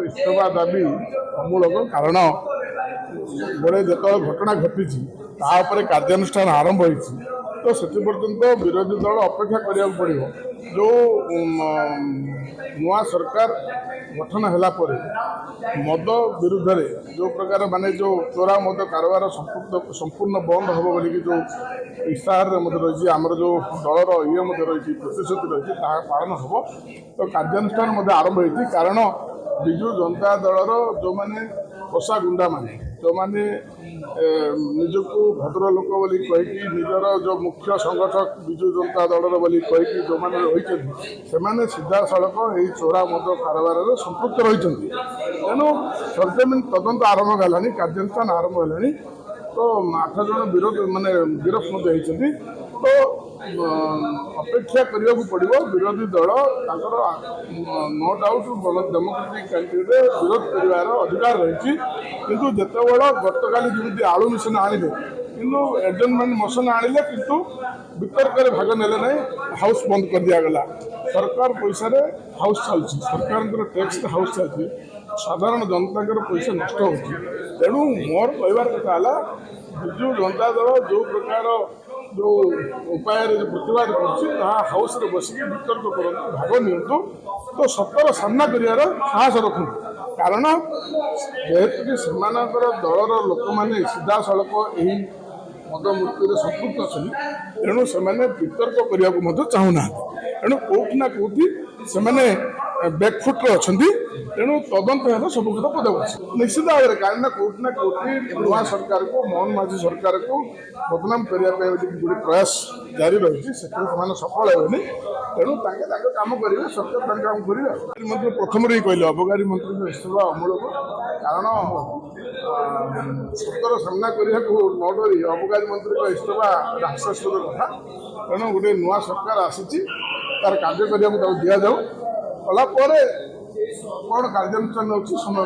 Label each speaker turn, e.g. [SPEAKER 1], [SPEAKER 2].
[SPEAKER 1] इस्तीफा दाबी अमूलक कारण गोटे जो घटना घटी कार्यानुष्ठान आरंभ हो तो से पर्यंत विरोधी दल अपेक्षा करा पड़ो जो नुआ सरकार गठन है मद विरुद्ध में जो प्रकार माने जो चोरा मद कारबार संपूर्ण बंद हम बोल जो इस्ताहार रही आमर जो दलर ये रही प्रतिश्रुति रही पालन हम तो कार्यानुष्ठान आरंभ होती कारण विजु जनता दलर जो मैंने पोषा गुंडा मान जो मैंने निजको भद्रलोक बोली कहीकि निजर जो मुख्य संगठक विजु जनता दलर बोली कहीकि जो मैंने रही से सीधा सड़क यही चोरा मद कारबार संपृक्त रही तेणु सरजमीन तदंत आरंभ है कार्यानुष्ठान आरंभ है तो 8 जन विरोध माने गिरफ होती तो अपेक्षा करने पड़ो विरोधी दल नो डाउट डेमोक्रेटिक कैंडिडेट विरोध कर अधिकार रही किंतु जिते बड़ गतकाली जमी आलू मिशन आनिले किंतु एडजमेंट मोशन आनिले किंतु वितर्क भाग नेले ना हाउस बंद कर दिगला सरकार पैसा हाउस चलती सरकार टैक्स हाउस चलती साधारण जनता पैसा नष्ट हो तेणु मोर कहबार कथा है विजु जनता दल जो प्रकार जो उपाय प्रतिवाद कर हाउस बसिक वितर्क करूँ भाग नियंतु तो सतर सामना कर साहस रखु कारण जेहेतु कि दलर लोक मैंने सीधा सड़क यही मद मृत्यु संपृक्त अच्छे तेणु से वितर्क करने को चाहूना तेणु कौटना कौटी से बैकफुट्रे अच्छा तेणु तदंत है सब कथा पदक निश्चित भाव में कारण कौटना कौटी नुआ सरकार को मोहन माझी सरकार को बदनाम करने गोटे प्रयास जारी रही से सफल होनी तेणु कम करेंगे सरकार काम करेंगे मंत्री प्रथम ही कहले अबकारी मंत्री इस्तीफा अमूलक कारण सतर सामना करने को न डरी अबकारी मंत्री इस्तीफा हास्यास्पद कथा तेणु गोटे नुआ सरकार आसी तार कार्य करने दि जाऊ कलापर कौन कार्यानुष्ठान समय